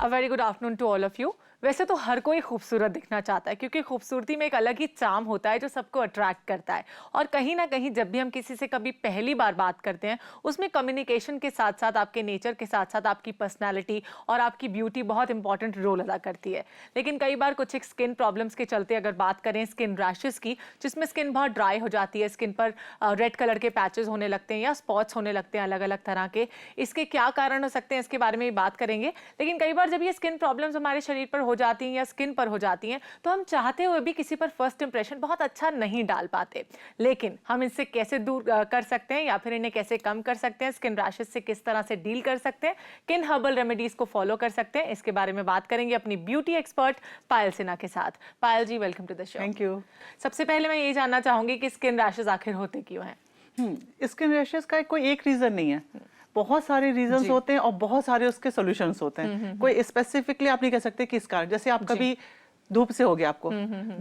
Very good afternoon to all of you. वैसे तो हर कोई खूबसूरत दिखना चाहता है क्योंकि खूबसूरती में एक अलग ही चार्म होता है जो सबको अट्रैक्ट करता है। और कहीं ना कहीं जब भी हम किसी से कभी पहली बार बात करते हैं उसमें कम्युनिकेशन के साथ साथ आपके नेचर के साथ साथ आपकी पर्सनैलिटी और आपकी ब्यूटी बहुत इंपॉर्टेंट रोल अदा करती है। लेकिन कई बार कुछ एक स्किन प्रॉब्लम्स के चलते अगर बात करें स्किन रैशेस की, जिसमें स्किन बहुत ड्राई हो जाती है, स्किन पर रेड कलर के पैचेस होने लगते हैं या स्पॉट्स होने लगते हैं अलग अलग तरह के, इसके क्या कारण हो सकते हैं इसके बारे में भी बात करेंगे। लेकिन कई बार जब ये स्किन प्रॉब्लम्स हमारे शरीर पर हो जाती हैं या स्किन पर हो जाती हैं तो हम चाहते हुए भी किसी पर फर्स्ट इंप्रेशन बहुत अच्छा नहीं डाल पाते। लेकिन हम इनसे कैसे दूर कर सकते हैं या फिर इन्हें कैसे कम कर सकते हैं, स्किन रैशेस से किस तरह से डील कर सकते हैं, किन हर्बल रेमेडीज को फॉलो कर सकते हैं, इसके बारे में बात करेंगे अपनी ब्यूटी एक्सपर्ट पायल सिन्हा के साथ। Payal ji, welcome to the show. Thank you. सबसे पहले मैं ये जानना चाहूंगी कि स्किन रैशेस आखिर होते क्यों हैं? स्किन रैशेस का कोई एक रीजन नहीं है, बहुत सारे रीजंस होते हैं और बहुत सारे उसके सॉल्यूशंस होते हैं। कोई स्पेसिफिकली आप नहीं कह सकते किस कारण। जैसे आप कभी धूप से हो गया, आपको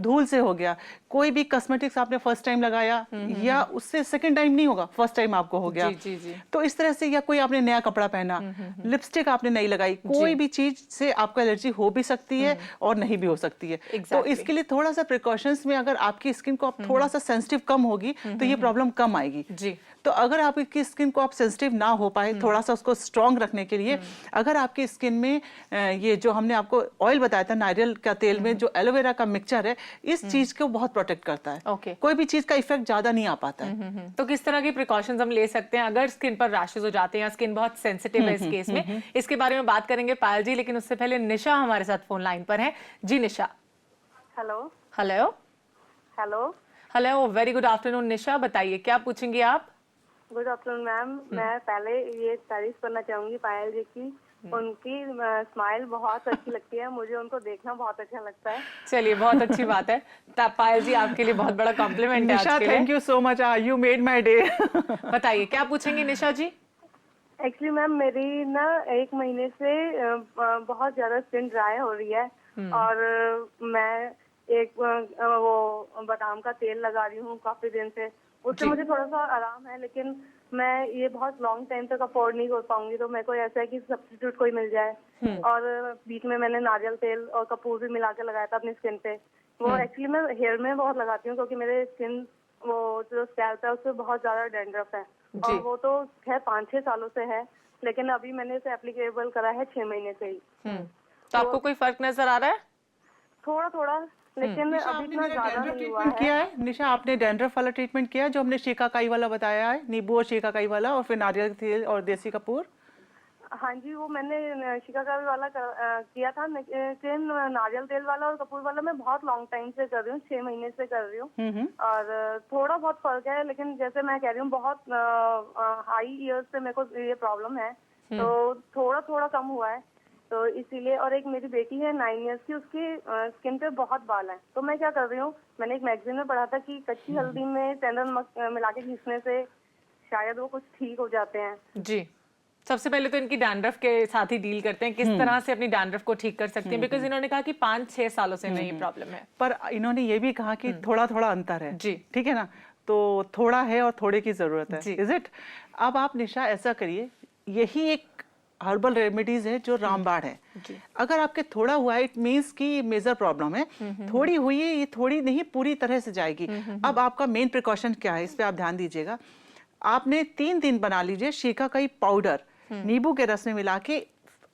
धूल से हो गया, कोई भी कॉस्मेटिक्स आपने फर्स्ट टाइम लगाया या उससे सेकंड टाइम नहीं होगा, फर्स्ट टाइम आपको हो गया। जी। तो इस तरह से, या कोई आपने नया कपड़ा पहना, लिपस्टिक आपने नहीं लगाई, कोई भी चीज से आपको एलर्जी हो भी सकती है और नहीं भी हो सकती है। तो इसके लिए थोड़ा सा प्रिकॉशंस में अगर आपकी स्किन को आप थोड़ा सा सेंसिटिव कम होगी तो ये प्रॉब्लम कम आएगी जी। तो अगर आपकी स्किन को आप सेंसिटिव ना हो पाए, थोड़ा सा उसको स्ट्रॉन्ग रखने के लिए अगर आपकी स्किन में ये जो हमने आपको ऑयल बताया था नारियल का तेल में जो एलोवेरा का मिक्सचर है, इस चीज को बहुत प्रोटेक्ट करता है। कोई भी चीज का इफेक्ट ज्यादा नहीं आ पाता है। तो किस तरह की प्रिकॉशंस हम ले सकते हैं अगर स्किन पर रैशेस हो जाते हैं या स्किन बहुत सेंसिटिव है इस केस में? इसके बारे में बात करेंगे पायल जी, लेकिन उससे पहले निशा हमारे साथ फोन लाइन पर है। जी Nisha. Hello hello hello hello, very good afternoon Nisha, बताइए क्या पूछेंगे आप? Good afternoon ma'am. मैं पहले ये तारीफ करना चाहूंगी पायल जी की, उनकी स्माइल बहुत अच्छी लगती है, मुझे उनको देखना बहुत अच्छा लगता है। चलिए, बहुत अच्छी बात है। पायल जी, आपके लिए बहुत बड़ा कॉम्प्लीमेंट है आज के लिए। Thank you so much, you made my day. बताइए क्या पूछेंगे निशा जी? एक्चुअली मैम मेरी ना 1 महीने से बहुत ज्यादा स्किन ड्राई हो रही है और मैं एक वो बादाम का तेल लगा रही हूँ काफी दिन से, उससे मुझे थोड़ा सा आराम है, लेकिन मैं ये बहुत लॉन्ग टाइम तक अफोर्ड नहीं कर पाऊंगी। तो मेरे को ऐसा है कि सब्स्टिट्यूट कोई मिल जाए। और बीच में मैंने नारियल तेल और कपूर भी मिला के लगाया था अपनी स्किन पे। वो एक्चुअली मैं हेयर में बहुत लगाती हूँ क्योंकि मेरे स्किन वो जो स्कैल्प है उससे बहुत ज्यादा डैंड्रफ है और वो तो खैर 5-6 सालों से है, लेकिन अभी मैंने इसे एप्लीकेबल करा है 6 महीने से ही। तो आपको कोई फर्क नजर आ रहा है? थोड़ा थोड़ा, लेकिन अभी इतना ज्यादा नहीं हुआ है। किया है निशा, आपने डैंड्रफ वाला ट्रीटमेंट किया जो हमने शिकाकाई वाला बताया है, नींबू और शिकाकाई वाला और फिर नारियल तेल और देसी कपूर? हाँ जी, वो मैंने शिकाकाई वाला किया था, लेकिन नारियल तेल वाला और कपूर वाला मैं बहुत लॉन्ग टाइम से कर रही हूँ, 6 महीने से कर रही हूँ और थोड़ा बहुत फर्क है। लेकिन जैसे मैं कह रही हूँ बहुत हाई ईयर्स से मेरे को ये प्रॉब्लम है, तो थोड़ा थोड़ा कम हुआ है, तो इसीलिए। और एक मेरी बेटी है 9 इयर्स की, उसकी स्किन पे बहुत बाल हैं, तो मैं क्या कर रही हूँ, मैंने एक मैगजीन में पढ़ा था कि कच्ची हल्दी में चंदन मिला के घिसने से शायद वो कुछ ठीक हो जाते हैं। जी, सबसे पहले तो इनकी डैंड्रफ के साथ ही डील करते हैं, किस तरह से अपनी डैंड्रफ को ठीक कर सकते हैं, बिकॉज इन्होंने कहा कि 5-6 सालों से नई प्रॉब्लम है। पर इन्होंने ये भी कहा कि थोड़ा थोड़ा अंतर है जी, ठीक है ना, तो थोड़ा है और थोड़े की जरूरत है, इज इट? अब आप निशा ऐसा करिए, यही एक हर्बल रेमेडीज है जो रामबाण है। अगर आपके थोड़ा हुआ है, इट मींस कि मेजर प्रॉब्लम है। थोड़ी हुई है, ये थोड़ी नहीं पूरी तरह से जाएगी। अब आपका मेन प्रिकॉशन क्या है, इस पे आप ध्यान दीजिएगा। आपने 3 दिन बना लीजिए शिकाकाई पाउडर नींबू के रस में मिला के,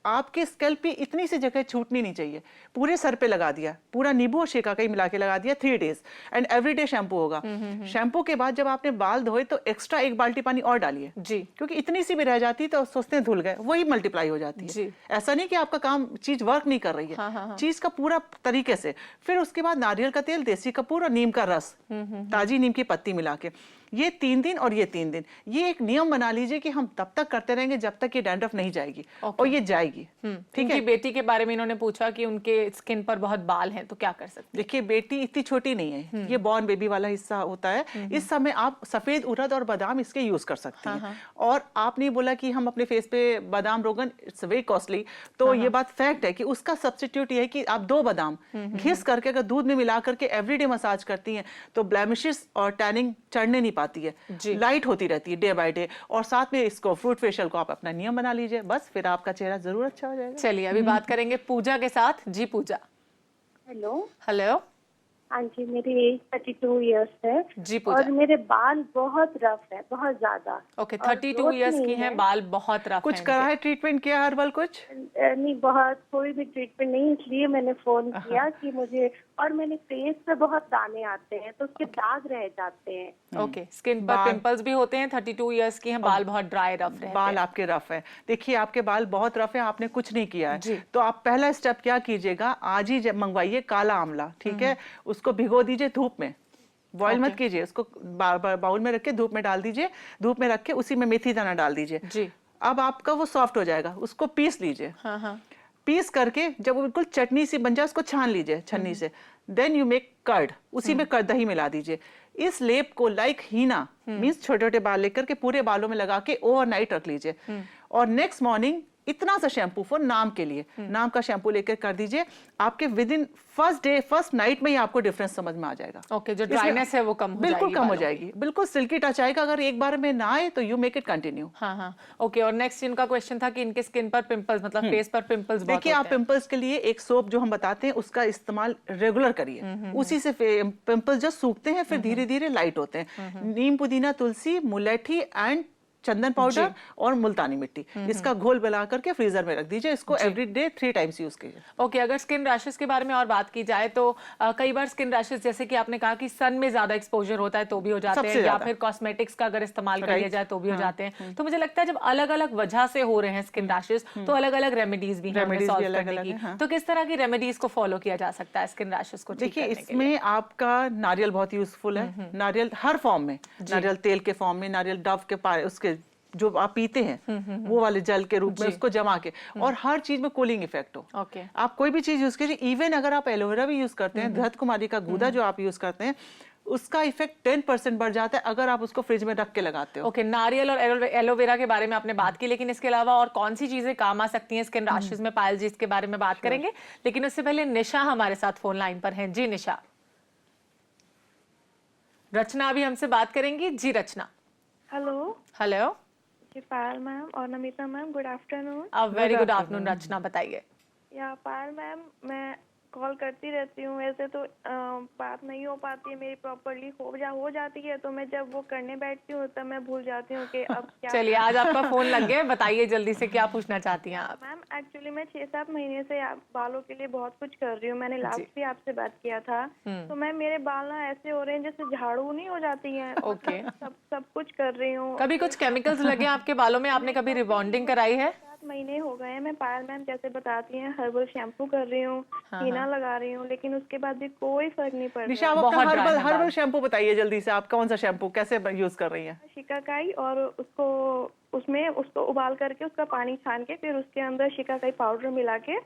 आपके स्कैल्प पे इतनी सी जगह छूटनी नहीं चाहिए, पूरे सर पे लगा दिया, पूरा नींबू और शिकाकाई मिला के लगा दिया 3 डेज एंड एवरीडे शैम्पू होगा। शैम्पू के बाद जब आपने बाल धोए तो एक्स्ट्रा 1 बाल्टी पानी और डालिए जी, क्योंकि इतनी सी भी रह जाती तो सोचते हैं धुल गए, वही मल्टीप्लाई हो जाती है। ऐसा नहीं कि आपका काम चीज वर्क नहीं कर रही है, चीज का पूरा तरीके से। फिर उसके बाद नारियल का तेल, देसी कपूर और नीम का रस, ताजी नीम की पत्ती मिला के, ये 3 दिन और ये 3 दिन, ये एक नियम बना लीजिए कि हम तब तक करते रहेंगे जब तक ये डैंड्रफ नहीं जाएगी और ये जाएगी। ठीक है। बेटी के बारे में इन्होंने पूछा कि उनके स्किन पर बहुत बाल हैं, तो क्या कर सकते हैं? देखिए, बेटी इतनी छोटी नहीं है, ये बॉर्न बेबी वाला हिस्सा होता है। इस समय आप सफेद उड़द और बादाम इसके यूज कर सकती हैं। और आपने बोला कि हम अपने फेस पे बादाम रोगन, इट्स वेरी कॉस्टली, तो ये बात फैक्ट है कि उसका सब्स्टिट्यूट ये है कि आप 2 बादाम घिस करके अगर दूध में मिला करके एवरीडे मसाज करती हैं तो ब्लेमिशेस और टैनिंग चढ़ने नहीं पाती है, लाइट होती रहती है डे बाय डे। और साथ में इसको फ्रूट फेशियल को आप अपना नियम बना लीजिए, बस फिर आपका चेहरा जरूर और अच्छा हो जाएगा। चलिए अभी बात करेंगे पूजा के साथ। जी पूजा। हेलो। हेलो। हाँ जी, मेरी एज 32 इयर्स है। जी पूजा। और मेरे बाल बहुत रफ है, बहुत ज्यादा। ओके, और 32 growth इयर्स नहीं की हैं, है। बाल बहुत रफ कुछ हैं करा इनके। है, ट्रीटमेंट किया हर्बल कुछ? नहीं, बहुत कोई भी ट्रीटमेंट नहीं, इसलिए मैंने फोन किया कि मुझे, और मैंने फेस पे बहुत दाने आते हैं तो उसके दाग रह जाते हैं। ओके, स्किन पर पिंपल्स भी होते हैं, 32 इयर्स की हैं, बाल बहुत ड्राई रफ रहते बाल हैं। आपके रफ है। देखिए आपके बाल बहुत रफ है, आपने कुछ नहीं किया जी। है, तो आप पहला स्टेप क्या कीजिएगा, आज ही मंगवाइए काला आंवला, ठीक है, उसको भिगो दीजिए धूप में, बॉयल मत कीजिए उसको, बाउल में रख के धूप में डाल दीजिए, धूप में रख के उसी में मेथी दाना डाल दीजिए। जी। अब आपका वो सॉफ्ट हो जाएगा, उसको पीस लीजिए। हाँ हाँ। पीस करके जब वो बिल्कुल चटनी सी बन जाए उसको छान लीजिए छन्नी से, देन यू मेक कर्ड, उसी में कर्ड दही मिला दीजिए। इस लेप को लाइक हीना मींस छोटे छोटे बाल लेकर के पूरे बालों में लगा के ओवरनाइट रख लीजिए, और नेक्स्ट मॉर्निंग इतना सा शैम्पू फॉर नाम के लिए, नाम का शैम्पू लेकर कर दीजिए, आपके with in first day first night में ही आपको डिफरेंस समझ में आ जाएगा। ओके, जो ड्राइनेस है वो कम हो जाएगी, बिल्कुल कम हो बालों जाएगी, बिल्कुल सिल्की टच आएगा। अगर एक बार में ना आए तो यू मेक इट कंटिन्यू। हाँ हाँ। ओके, और नेक्स्ट इनका क्वेश्चन था कि इनके स्किन पर पिंपल्स, मतलब फेस पर पिंपल्स बहुत देखिए, आप होते हैं। पिंपल्स के लिए एक सोप जो हम बताते हैं उसका इस्तेमाल रेगुलर करिए, उसी से पिंपल्स जो सूखते हैं फिर धीरे धीरे लाइट होते हैं। नीम, पुदीना, तुलसी, मुलेठी एंड चंदन पाउडर और मुल्तानी मिट्टी, इसका घोल बना करके फ्रीजर में रख दीजिए। इसको एवरी डे 3 टाइम्स यूज कीजिए। ओके, अगर स्किन रैशेस के बारे में और बात की जाए तो कई बार स्किन रैशेस, जैसे कि आपने कहा कि सन में ज्यादा एक्सपोजर होता है तो भी हो जाते हैं, या ज्यादा। फिर कॉस्मेटिक्स का अगर इस्तेमाल कर लिया जाए तो भी हो जाते हैं। तो मुझे लगता है जब अलग अलग वजह से हो रहे हैं स्किन रैशेस तो अलग अलग रेमेडीज भी हैं उन्हें सॉल्व करने की। तो किस तरह की रेमेडीज को फॉलो किया जा सकता है स्किन रैशेस को ठीक देखिए, करने के लिए? इसमें आपका नारियल बहुत यूजफुल है। नारियल हर फॉर्म में, नारियल तेल के फॉर्म में, नारियल डव के उसके जो आप पीते हैं वो वाले जल के रूप में उसको जमा के, और हर चीज में कूलिंग इफेक्ट हो। ओके। आप कोई भी चीज यूज कीजिए, इवन अगर आप एलोवेरा भी यूज करते हैं, घृत कुमारी का गूदा जो आप यूज करते हैं, उसका इफेक्ट 10% बढ़ जाता है अगर आप उसको फ्रिज में रख के लगाते हो। ओके, नारियल और एलोवेरा के बारे में आपने बात की, लेकिन इसके अलावा और कौन सी चीजें काम आ सकती हैं स्किन रैशेस में, पायल जी इसके बारे में बात करेंगे, लेकिन उससे पहले निशा हमारे साथ फोन लाइन पर हैं। जी निशा। रचना अभी हमसे बात करेंगी। जी रचना। हेलो। हेलो। जी पायल मैम और Namita ma'am, good afternoon. Very good afternoon Rachna, बताइए। या पायल मैम, मैं कॉल करती रहती हूँ, वैसे तो बात नहीं हो पाती है मेरी प्रॉपरली, हो जाती है तो मैं जब वो करने बैठती हूँ तब मैं भूल जाती हूँ कि अब क्या। चलिए, आज आपका फोन लग गया, बताइए जल्दी से क्या पूछना चाहती हैं आप? मैम एक्चुअली मैं 6-7 महीने से बालों के लिए बहुत कुछ कर रही हूँ। मैंने लास्ट भी आपसे बात किया था, तो मैं मेरे बाल ना ऐसे हो रहे हैं जैसे झाड़ू नहीं हो जाती है। ओके। सब कुछ कर रही हूँ। कभी कुछ केमिकल्स लगे आपके बालों में? आपने कभी रिबॉन्डिंग कराई है? 7 महीने हो गए हैं। मैं पायल मैम जैसे बताती हैं हर्बल शैम्पू कर रही हूँ, हीना लगा रही हूँ, लेकिन उसके बाद भी कोई फर्क नहीं पड़ निशा, रहा। आप अपना हर्बल शैम्पू बताइए जल्दी से, आप कौन सा शैम्पू कैसे यूज कर रही हैं? शिकाकाई, और उसको उबाल करके उसका पानी छान के फिर उसके अंदर शिकाकाई पाउडर मिला के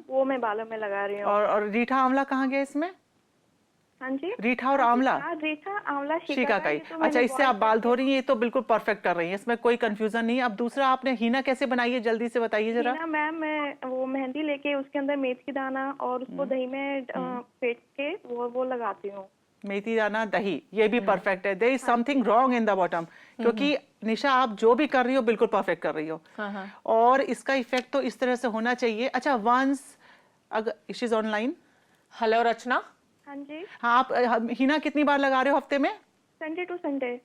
वो मैं बालों में लगा रही हूँ। और रीठा आंवला कहाँ गया इसमें? हाँ जी, रीठा और आंवला, रीठा आंवला शिकाकाई। अच्छा, इससे आप बाल धो रही हैं, ये तो बिल्कुल परफेक्ट कर रही हैं, इसमें कोई कंफ्यूजन नहीं है। अब दूसरा आपने हीना कैसे बनाई है, जल्दी से बताइए जरा। हीना मैम, मैं वो मेहंदी लेके उसके अंदर मेथी दाना और उसको दही में फेंट के वो लगाती हूँ। मेथी दाना, दही, ये भी परफेक्ट है। There is something wrong in the bottom, क्योंकि निशा आप जो भी कर रही हो बिल्कुल परफेक्ट कर रही हो, और इसका इफेक्ट तो इस तरह से होना चाहिए। अच्छा, वंस अगर शी इज ऑनलाइन। हेलो रचना। हाँ जी। हाँ, आप हीना कितनी बार लगा रहे हो हफ्ते में? Sunday to Sunday.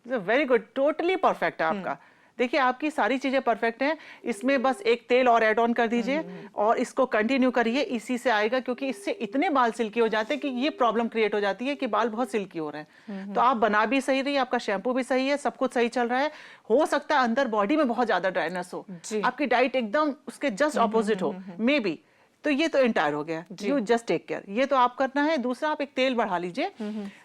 Very good, totally perfect है आपका। देखिए, आपकी सारी चीजें परफेक्ट हैं, इसमें बस एक तेल और ऐड ऑन कर दीजिए और इसको कंटिन्यू करिए, इसी से आएगा। क्योंकि इससे इतने बाल सिल्की हो जाते हैं कि ये प्रॉब्लम क्रिएट हो जाती है कि बाल बहुत सिल्की हो रहे हैं। तो आप बना भी सही रही, आपका शैम्पू भी सही है, सब कुछ सही चल रहा है। हो सकता है अंदर बॉडी में बहुत ज्यादा ड्राइनेस हो, आपकी डाइट एकदम उसके जस्ट ऑपोजिट हो, मे बी, तो ये तो एंटायर हो गया। यू जस्ट टेक केयर, ये तो आप करना है। दूसरा, आप एक तेल बढ़ा लीजिए,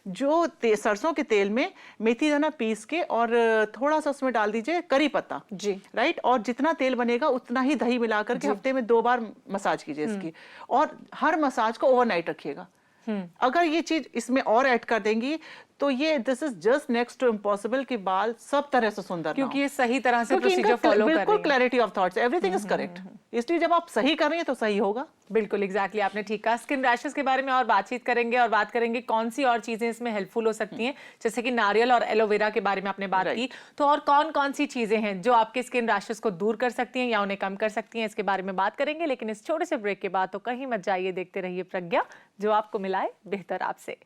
जो सरसों के तेल में मेथी दाना पीस के और थोड़ा सा उसमें डाल दीजिए करी पत्ता, जी राइट, और जितना तेल बनेगा उतना ही दही मिला करके हफ्ते में 2 बार मसाज कीजिए इसकी, और हर मसाज को ओवरनाइट रखिएगा। अगर ये चीज इसमें और ऐड कर देंगी तो ये this is just next to impossible कि बाल सब तरह से सुंदर, क्योंकि ये सही तरह से प्रोसीजर फॉलो कर रही है। बिल्कुल clarity of thoughts, everything is correct. इसलिए जब आप सही कर रही हैं तो सही होगा। बिल्कुल एग्जैक्टली आपने ठीक कहा। स्किन रैशेस के बारे में और बातचीत करेंगे और बात करेंगे कौन सी और चीजें इसमें हेल्पफुल हो सकती हैं, जैसे कि नारियल और एलोवेरा के बारे में आपने बात की, तो और कौन कौन सी चीजें हैं जो आपके स्किन रैशेस को दूर कर सकती हैं या उन्हें कम कर सकती हैं, इसके बारे में बात करेंगे। लेकिन इस छोटे से ब्रेक के बाद तो कहीं मत जाइए, देखते रहिए प्रज्ञा, जो आपको मिलाए बेहतर आपसे।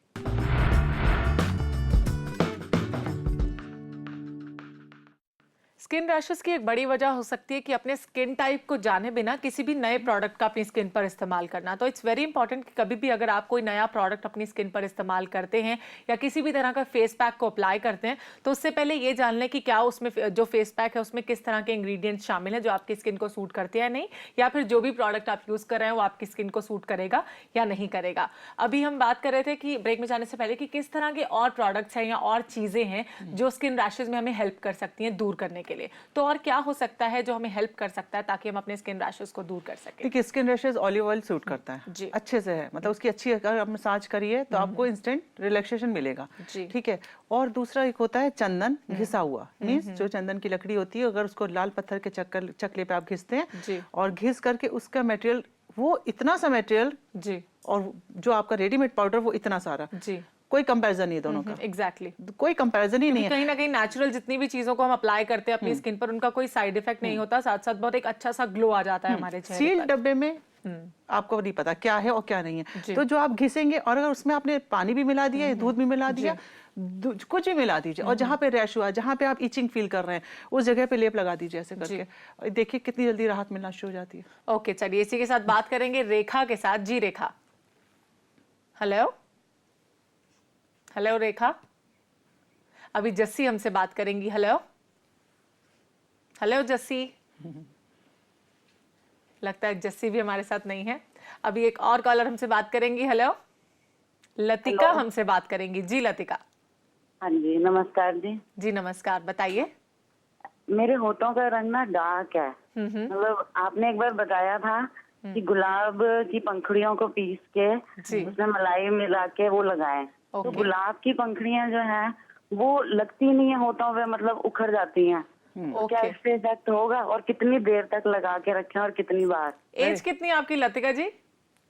स्किन रैशेस की एक बड़ी वजह हो सकती है कि अपने स्किन टाइप को जाने बिना किसी भी नए प्रोडक्ट का अपनी स्किन पर इस्तेमाल करना। तो इट्स वेरी इंपॉर्टेंट कि कभी भी अगर आप कोई नया प्रोडक्ट अपनी स्किन पर इस्तेमाल करते हैं या किसी भी तरह का फेस पैक को अप्लाई करते हैं, तो उससे पहले ये जान लें कि क्या उसमें जो फेस पैक है उसमें किस तरह के इंग्रेडिएंट्स शामिल हैं जो आपकी स्किन को सूट करते हैं या नहीं, या फिर जो भी प्रोडक्ट आप यूज कर रहे हैं वो आपकी स्किन को सूट करेगा या नहीं करेगा। अभी हम बात कर रहे थे कि ब्रेक में जाने से पहले कि किस तरह के और प्रोडक्ट्स हैं या और चीजें हैं जो स्किन रैशेस में हमें हेल्प कर सकती हैं दूर करने के लिए। तो और क्या हो सकता है जो हमें हेल्प कर सकता है ताकि हम अपने स्किन रैशेस को दूर कर सकें? देखिए, skin rashes olive oil suit करता है जी। अच्छे से है, मतलब उसकी अच्छी अगर आप मसाज करिए तो आपको इंस्टेंट रिलैक्सेशन मिलेगा। ठीक है। और दूसरा एक होता है चंदन घिसा हुआ, मींस जो चंदन की लकड़ी होती है, अगर उसको लाल पत्थर के चकले पे आप घिसते हैं और घिस करके उसका मटेरियल, वो इतना सा मटेरियल जी, और जो आपका रेडीमेड पाउडर वो इतना सारा जी, कोई कंपैरिजन नहीं है दोनों का। एग्जैक्टली कोई कंपैरिजन ही नहीं है। कहीं ना कहीं नेचुरल जितनी भी चीजों को हम अप्लाई करते हैं अपनी स्किन पर, उनका कोई साइड इफेक्ट नहीं होता, साथ साथ बहुत एक अच्छा सा ग्लो आ जाता है हमारे चेहरे पर। सील डब्बे में आपको नहीं पता क्या है और क्या नहीं है, तो जो आप घिसेंगे और अगर उसमें आपने पानी भी मिला दिया, दूध भी मिला दिया, कुछ भी मिला दीजिए, और जहाँ पे रैश हुआ, जहाँ पे आप इचिंग फील कर रहे हैं, उस जगह पे लेप लगा दीजिए ऐसे करके, देखिए कितनी जल्दी राहत मिलना शुरू हो जाती है। ओके, चलिए इसी के साथ बात करेंगे रेखा के साथ। जी रेखा, हेलो हेलो रेखा। अभी जस्सी हमसे बात करेंगी। Hello hello Jassi. लगता है जस्सी भी हमारे साथ नहीं है। अभी एक और कॉलर हमसे बात करेंगी। हेलो लतिका हमसे बात करेंगी। जी लतिका। हाँ जी, नमस्कार जी। जी नमस्कार, बताइए। मेरे होठों का रंग ना डार्क है, मतलब आपने एक बार बताया था कि गुलाब की पंखुड़ियों को पीस के उसमें मलाई मिला के वो लगाएं। तो गुलाब की पंखुड़ियां जो हैं वो लगती नहीं है होठों पे, मतलब उखड़ जाती हैं। तो क्या इससे इफेक्ट होगा, और कितनी देर तक लगा के रखें और कितनी बार? एज कितनी है आपकी लतिका जी?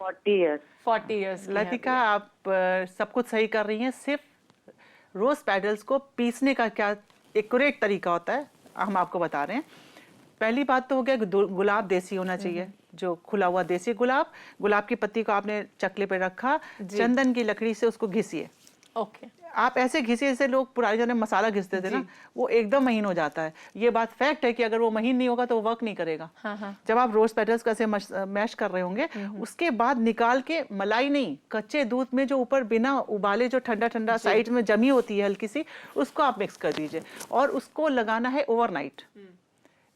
40 इयर्स। 40 इयर्स। लतिका, आप सब कुछ सही कर रही हैं, सिर्फ रोज पेटल्स को पीसने का क्या एक्यूरेट तरीका होता है हम आपको बता रहे हैं। पहली बात तो हो गया गुलाब देसी होना चाहिए, जो खुला हुआ देसी गुलाब। गुलाब की पत्ती को आपने चकले पे रखा, चंदन की लकड़ी से उसको घिसिए। ओके, आप ऐसे घिसे जैसे लोग पुराने जमाने में मसाला घिसते थे ना, वो एकदम महीन हो जाता है। ये बात फैक्ट है कि अगर वो महीन नहीं होगा तो वो वर्क नहीं करेगा। जब आप रोज पेटल्स का ऐसे मैश कर रहे होंगे, उसके बाद निकाल के, मलाई नहीं, कच्चे दूध में जो ऊपर बिना उबाले जो ठंडा ठंडा साइड में जमी होती है हल्की सी, उसको आप मिक्स कर दीजिए और उसको लगाना है overnight.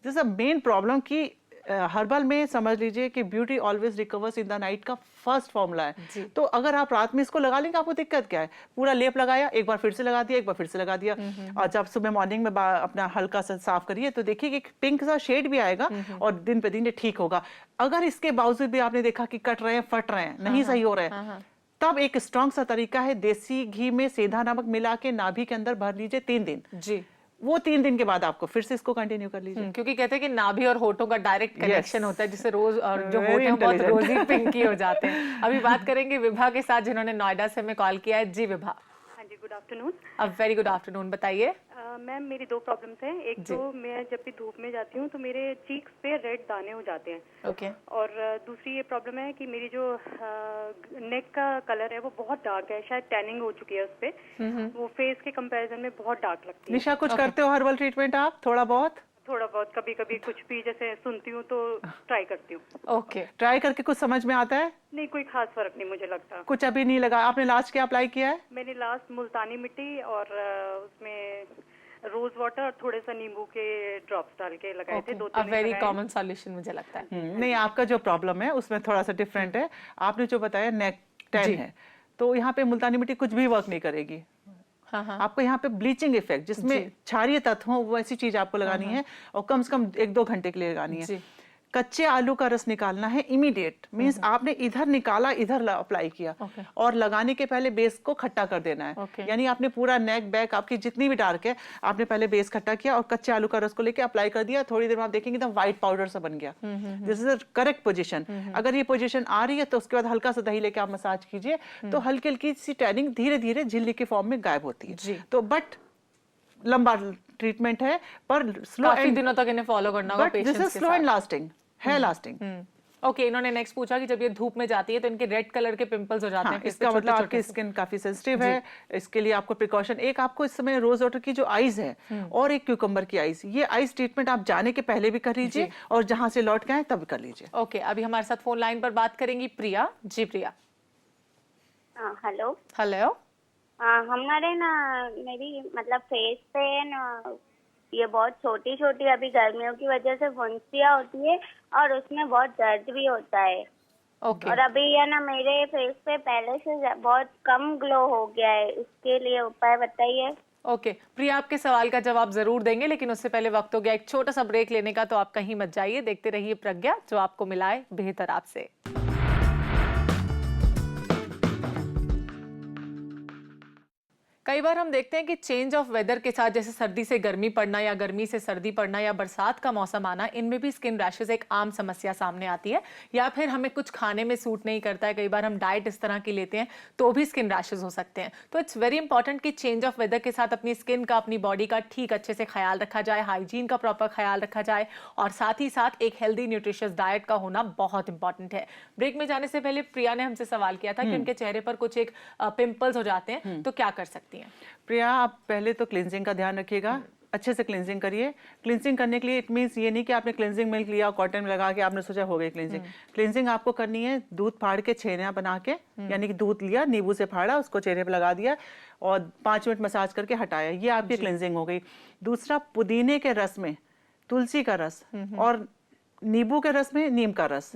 This a main problem कि हर्बल में समझ लीजिए कि beauty always recovers in the night का फर्स्ट फॉर्मूला है। तो अगर आप रात में इसको लगा लेंगे, आपको दिक्कत क्या है? पूरा लेप लगाया, एक बार फिर से लगा दिया, एक बार फिर से लगा दिया, और जब सुबह मॉर्निंग में अपना हल्का सा साफ करिए तो देखिए कि पिंक सा शेड भी आएगा और दिन पे दिन ये ठीक होगा। अगर इसके बावजूद भी आपने देखा कि कट रहे हैं, फट रहे हैं, नहीं सही हो रहे हैं, तब एक स्ट्रॉन्ग सा तरीका है, देसी घी में सेंधा नमक मिला के नाभि के अंदर भर लीजिए 3 दिन जी। वो 3 दिन के बाद आपको फिर से इसको कंटिन्यू कर लीजिए। क्योंकि कहते हैं कि नाभि और होठों का डायरेक्ट कनेक्शन होता है, जिससे रोज और जो होठ हैं बहुत रोजी पिंकी हो जाते हैं। अभी बात करेंगे विभा के साथ, जिन्होंने नोएडा से हमें कॉल किया है। जी विभा। हाँ जी, good afternoon. Very good afternoon, बताइए। मैम मेरी 2 प्रॉब्लम्स हैं। एक तो मैं जब भी धूप में जाती हूँ तो मेरे चीक्स पे रेड दाने हो जाते हैं। ओके। और दूसरी ये प्रॉब्लम है कि मेरी जो नेक का कलर है वो बहुत डार्क है, शायद टैनिंग हो चुकी है उस पे। वो फेस के कंपैरिजन में बहुत डार्क लगती है। निशा, कुछ करते हो हर्बल ट्रीटमेंट आप? थोड़ा बहुत कभी कभी कुछ भी जैसे सुनती हूँ तो ट्राई करती हूँ। ओके, ट्राई करके कुछ समझ में आता है? नहीं, कोई खास फर्क नहीं मुझे लगता। कुछ अभी नहीं लगा? आपने लास्ट क्या अप्लाई किया है? मैंने लास्ट मुल्तानी मिट्टी और उसमें रोज वाटर और थोड़े सा नींबू के ड्रॉप्स डाल के लगाए थे। 2-3 दिन वेरी कॉमन सॉल्यूशन मुझे लगता है। नहीं, आपका जो प्रॉब्लम है उसमें थोड़ा सा डिफरेंट है। आपने जो बताया नेक टैन है, तो यहाँ पे मुल्तानी मिट्टी कुछ भी वर्क नहीं करेगी। आपको यहाँ पे ब्लीचिंग इफेक्ट, जिसमें क्षारीय तत्व हो, वैसी चीज आपको लगानी है और कम से कम 1-2 घंटे के लिए लगानी है। कच्चे आलू का रस निकालना है इमीडिएट, मींस आपने इधर निकाला इधर अप्लाई किया, और लगाने के पहले बेस को खट्टा कर देना है। यानी आपने पूरा नेक बैक आपकी जितनी भी डार्क है आपने पहले बेस खट्टा किया और कच्चे आलू का रस को लेके अप्लाई कर दिया। थोड़ी देर में आप देखेंगे एकदम व्हाइट पाउडर सा बन गया। This is the correct position. अगर ये पोजीशन आ रही है तो उसके बाद हल्का सा दही लेके आप मसाज कीजिए, तो हल्की हल्की सी टैनिंग धीरे धीरे झिल्ली के फॉर्म में गायब होती है। तो बट लंबा ट्रीटमेंट है पर स्लो, काफी दिनों तक इन्हें फॉलो करना होगा पेशेंस के साथ। This is slow and lasting, है लास्टिंग। ओके, इन्होंने नेक्स्ट पूछा कि जब ये धूप में जाती है तो इनके रेड कलर के पिंपल्स हो जाते हैं। इसका मतलब आपकी स्किन काफी सेंसिटिव है। इसके लिए आपको प्रिकॉशन, एक आपको इस समय रोज वाटर की जो आइज है और एक क्यूकम्बर की आइज, ये आइज ट्रीटमेंट आप जाने के पहले भी कर लीजिए और जहां से लौट के आए तब कर लीजिए। ओके, अभी हमारे साथ फोन लाइन पर बात करेंगी प्रिया। जी प्रिया। Hello hello. हमारे ना मेरी मतलब फेस पे ना ये बहुत छोटी छोटी अभी गर्मियों की वजह से फुंसियाँ होती है और उसमें बहुत दर्द भी होता है। और अभी है ना मेरे फेस पे पहले से बहुत कम ग्लो हो गया है, उसके लिए उपाय बताइए। ओके प्रिया, आपके सवाल का जवाब जरूर देंगे, लेकिन उससे पहले वक्त हो गया एक छोटा सा ब्रेक लेने का, तो आप कहीं मत जाइए, देखते रहिए प्रज्ञा, जो आपको मिलाए बेहतर आपसे। कई बार हम देखते हैं कि चेंज ऑफ वेदर के साथ, जैसे सर्दी से गर्मी पड़ना या गर्मी से सर्दी पड़ना या बरसात का मौसम आना, इनमें भी स्किन रैशेज एक आम समस्या सामने आती है। या फिर हमें कुछ खाने में सूट नहीं करता है, कई बार हम डाइट इस तरह की लेते हैं तो भी स्किन रैशेज हो सकते हैं। तो इट्स वेरी इंपॉर्टेंट कि चेंज ऑफ वेदर के साथ अपनी स्किन का, अपनी बॉडी का ठीक अच्छे से ख्याल रखा जाए, हाइजीन का प्रॉपर ख्याल रखा जाए, और साथ ही साथ एक हेल्दी न्यूट्रिशियस डाइट का होना बहुत इंपॉर्टेंट है। ब्रेक में जाने से पहले प्रिया ने हमसे सवाल किया था कि उनके चेहरे पर कुछ एक पिंपल्स हो जाते हैं, तो क्या कर सकती हैं? प्रिया, आप पहले तो क्लिनजिंग का ध्यान रखिएगा, अच्छे से क्लिनजिंग करिए। क्लिनजिंग करने के लिए इट मींस ये नहीं कि आपने क्लिनजिंग मिल्क लिया और कॉटन में लगा के आपने सोचा हो गई क्लिनजिंग। क्लिनजिंग आपको करनी है दूध फाड़ के छेना बना के, यानी कि दूध लिया, नींबू से फाड़ा, उसको चेहरे पे लगा दिया और 5 मिनट मसाज करके हटाया, ये आपकी क्लिनजिंग हो गई। दूसरा, पुदीने के रस में तुलसी का रस और नींबू के रस में नीम का रस,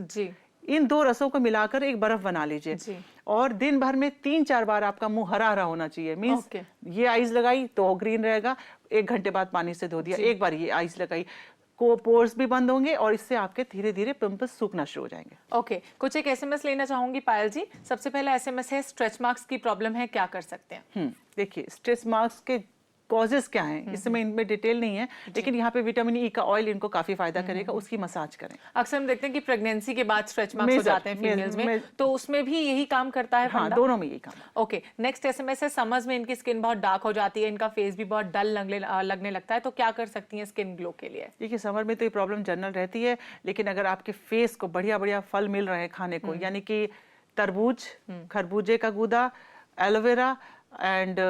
इन 2 रसों को मिलाकर एक बर्फ बना लीजिए और दिन भर में 3-4 बार आपका मुंह हरा हरा होना चाहिए। मींस ये आइस लगाई तो ग्रीन रहेगा, 1 घंटे बाद पानी से धो दिया, एक बार ये आइस लगाई, को पोर्स भी बंद होंगे और इससे आपके धीरे धीरे पिंपल्स सूखना शुरू हो जाएंगे। ओके, कुछ एक एसएमएस लेना चाहूंगी पायल जी। सबसे पहला एसएमएस है, स्ट्रेच मार्क्स की प्रॉब्लम है, क्या कर सकते हैं? देखिए, स्ट्रेच मार्क्स के कॉजेस क्या हैं, इसमें इनमें डिटेल नहीं है, लेकिन यहाँ पे विटामिन ई का ऑयल इनको काफी फायदा करेगा, उसकी मसाज करें। अक्सर हम देखते हैं कि प्रेगनेंसी के बाद स्ट्रेच मार्क्स हो जाते हैं फीमेल्स में, तो उसमें भी यही काम करता है? हाँ, दोनों में यही काम। ओके, नेक्स्ट एसएमएस है, समर्स में इनकी स्किन बहुत डार्क हो जाती है, इनका फेस भी बहुत डल लगने लगता है, तो क्या कर सकती हैं स्किन ग्लो के लिए? देखिए, समर में तो ये प्रॉब्लम जनरल रहती है, लेकिन अगर आपके फेस को बढ़िया बढ़िया फल मिल रहे हैं खाने को, यानी कि तरबूज, खरबूजे का गूदा, एलोवेरा एंड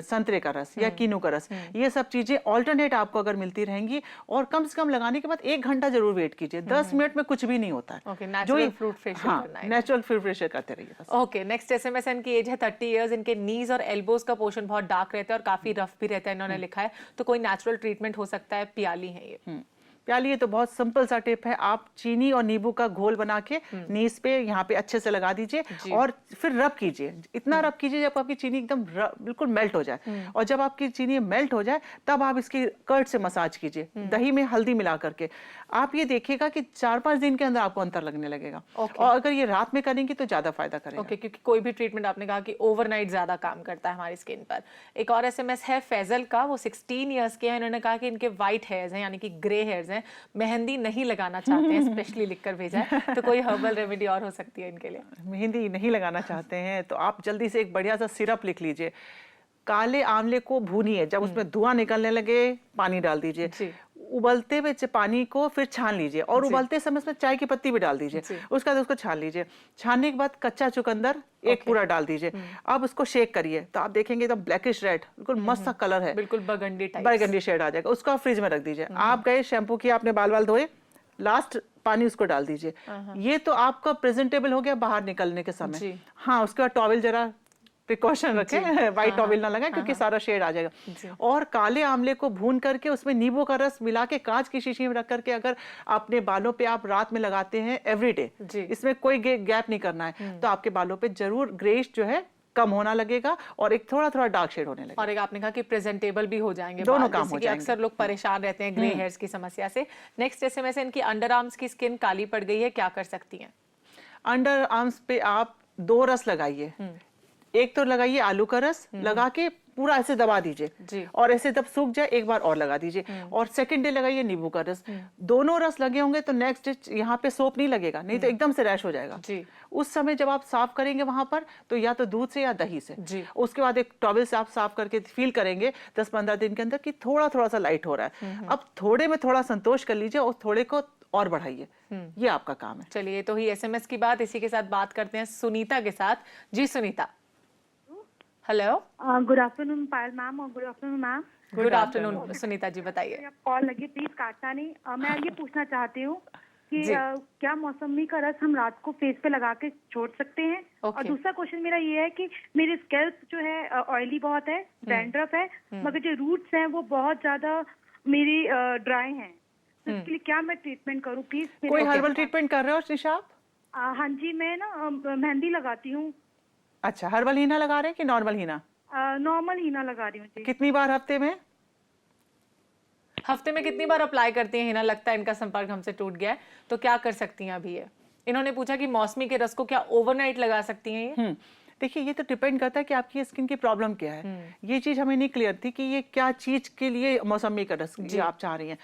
संतरे का रस या कीनू का रस, ये सब चीजें ऑल्टरनेट आपको अगर मिलती रहेंगी, और कम से कम लगाने के बाद 1 घंटा जरूर वेट कीजिए। 10 मिनट में कुछ भी नहीं होता है। ओके, नेचुरल फ्रूट फेशियल करना है। नेचुरल फ्रूट फेशियल करते रहिए बस। ओके, नेक्स्ट एसएमएस, इनकी एज है 30 इयर्स, इनके नीज और एल्बोज का पोर्शन बहुत डार्क रहता है और काफी रफ भी रहता है, इन्होंने लिखा है, तो कोई नेचुरल ट्रीटमेंट हो सकता है? प्याली है ये। प्याली, ये तो बहुत सिंपल सा टिप है, आप चीनी और नींबू का घोल बना के नीज पे यहाँ पे अच्छे से लगा दीजिए और फिर रब कीजिए, इतना रब कीजिए जब आपकी चीनी एकदम बिल्कुल मेल्ट हो जाए, और जब आपकी चीनी मेल्ट हो जाए तब आप इसकी कर्ड से मसाज कीजिए, दही में हल्दी मिला करके। आप ये देखिएगा कि 4-5 दिन के अंदर आपको अंतर लगने लगेगा। और अगर ये रात में करेंगे तो ज्यादा फायदा करेगा। ओके, क्योंकि कोई भी ट्रीटमेंट आपने कहा कि ओवरनाइट ज्यादा काम करता है हमारी स्किन पर। एक और एसएमएस है फैजल का, वो 16 इयर्स के हैं, इन्होंने कहा कि इनके व्हाइट हेयर्स हैं, यानी कि ग्रे हेयर्स हैं, मेहंदी नहीं लगाना चाहते हैं, स्पेशली लिखकर भेजा है, तो कोई हर्बल रेमेडी और हो सकती है इनके लिए? मेहंदी नहीं लगाना चाहते हैं तो आप जल्दी से एक बढ़िया सा सिरप लिख लीजिए, काले आंवले को भूनिए, जब उसमें धुआं निकलने लगे पानी डाल दीजिए, उबलते हुए पानी को फिर छान लीजिए और उबलते समय उसमें चाय की पत्ती भी डाल दीजिए, उसके बाद उसको छान लीजिए। छानने के बाद कच्चा चुकंदर एक पूरा डाल दीजिए, अब उसको शेक करिए तो आप देखेंगे एकदम ब्लैकिश रेड, बिल्कुल मस्त सा कलर है, बिल्कुल बरगंडी शेड आ जाएगा। उसको आप फ्रिज में रख दीजिए। आप गए शैम्पू किया, आपने बाल धोए, लास्ट पानी उसको डाल दीजिए। ये तो आपका प्रेजेंटेबल हो गया बाहर निकलने के समय। हाँ, उसके बाद टॉवल जरा प्रिकॉशन रखें, व्हाइट टॉवल ना लगाएं क्योंकि सारा शेड आ जाएगा। और काले आंवले को भून करके उसमें नींबू का रस मिला के कांच की शीशी में रख करके अगर अपने बालों पे आप रात में लगाते हैं एवरीडे, इसमें कोई गैप नहीं करना है, तो आपके बालों पे जरूर ग्रेइश जो है कम होना लगेगा और एक थोड़ा थोड़ा डार्क शेड होने लगेगा। और एक आपने कहा कि प्रेजेंटेबल भी हो जाएंगे दोनों बाल, काम जैसे हो कि जाएंगे। अक्सर लोग परेशान रहते हैं ग्रे हेयर्स की समस्या से। नेक्स्ट एसएमएस है, इनकी अंडर आर्म्स की स्किन काली पड़ गई है, क्या कर सकती हैं? अंडर आर्म्स पे आप 2 रस लगाइए। एक तो लगाइए आलू का रस, लगा के पूरा ऐसे दबा दीजिए और ऐसे जब सूख जाए एक बार और लगा दीजिए, और सेकंड डे लगाइए नींबू का रस। दोनों रस लगे होंगे तो नेक्स्ट डे यहाँ पे सोप नहीं लगेगा, नहीं तो एकदम से रैश हो जाएगा। उस समय जब आप साफ करेंगे वहां पर, तो या तो दूध से या दही से। उसके बाद एक टॉवल से आप साफ करके फील करेंगे 10-15 दिन के अंदर कि थोड़ा थोड़ा सा लाइट हो रहा है। अब थोड़े में थोड़ा संतोष कर लीजिए और थोड़े को और बढ़ाइए, ये आपका काम है। चलिए, तो ही एसएमएस की बात, इसी के साथ बात करते हैं सुनीता के साथ। जी Sunita. Hello, good afternoon Payal ma'am और good afternoon ma'am. Good afternoon Sunita ji, बताइए। कॉल लगी, प्लीज काटना नहीं। मैं ये पूछना चाहती हूँ कि क्या मौसमी का रस हम रात को फेस पे लगा के छोड़ सकते हैं? और दूसरा क्वेश्चन मेरा ये है कि मेरी स्कैल्प जो है ऑयली बहुत है, डैंड्रफ है, मगर जो रूट्स हैं वो बहुत ज्यादा मेरी ड्राई हैं, तो इसके लिए क्या मैं ट्रीटमेंट करूँ प्लीज? कोई हर्बल ट्रीटमेंट कर रहे हो निशा आप? हाँ जी, मैं ना मेहंदी लगाती हूँ। अच्छा, हर्बल हीना लगा रहे हैं कि नॉर्मल हीना? नॉर्मल हीना लगा रही हूँ जी। कितनी बार हफ्ते में? हफ्ते में कितनी बार अप्लाई करती हैं हिना? लगता है इनका संपर्क हमसे टूट गया है, तो क्या कर सकती हैं अभी ये? इन्होंने पूछा कि मौसमी के रस को क्या ओवरनाइट लगा सकती हैं ये? देखिए, ये तो डिपेंड करता है कि आपकी स्किन की प्रॉब्लम क्या है। ये चीज हमें नहीं क्लियर थी कि ये क्या चीज के लिए मौसमी का रस आप चाह रही हैं।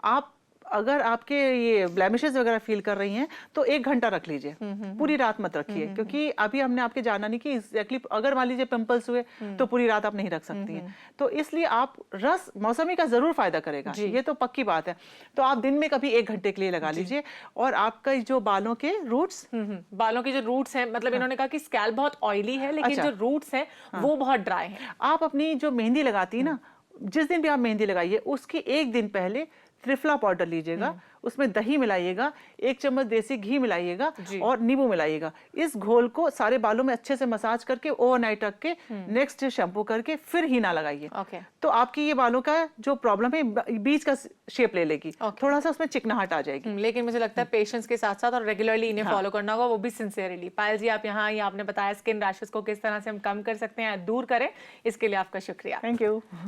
आप अगर आपके ये ब्लेमिशेस वगैरह फील कर रही हैं तो 1 घंटा रख लीजिए, पूरी रात मत रखिए, क्योंकि अभी हमने आपके जाना नहीं कि एग्जैक्टली अगर मान लीजिए पिंपल्स हुए तो पूरी रात आप नहीं रख सकती हैं। तो इसलिए आप रस मौसमी का जरूर फायदा करेगा, ये तो पक्की बात है। तो आप दिन में कभी 1 घंटे के लिए लगा लीजिए। और आपका जो बालों के रूट्स, बालों के जो रूट्स हैं, मतलब इन्होंने कहा कि स्कैल्प बहुत ऑयली है लेकिन जो रूट्स हैं वो बहुत ड्राई हैं। आप अपनी जो मेहंदी लगाती है ना, जिस दिन भी आप मेहंदी लगाइए उसके 1 दिन पहले त्रिफला पाउडर लीजिएगा, उसमें दही मिलाइएगा, 1 चम्मच देसी घी मिलाइएगा और नींबू मिलाइएगा। इस घोल को सारे बालों में अच्छे से मसाज करके ओवरनाइट रख के नेक्स्ट डे शैम्पू करके फिर हीना लगाइए। तो आपकी ये बालों का जो प्रॉब्लम है बीच का शेप ले लेगी, थोड़ा सा उसमें चिकनाहट आ जाएगी। लेकिन मुझे लगता है पेशेंस के साथ साथ और रेगुलरली इन्हें फॉलो करना होगा, वो भी सिंसियरली। पायल जी, आप यहाँ आपने बताया स्किन रैशेस को किस तरह से हम कम कर सकते हैं, दूर करें, इसके लिए आपका शुक्रिया। Thank you.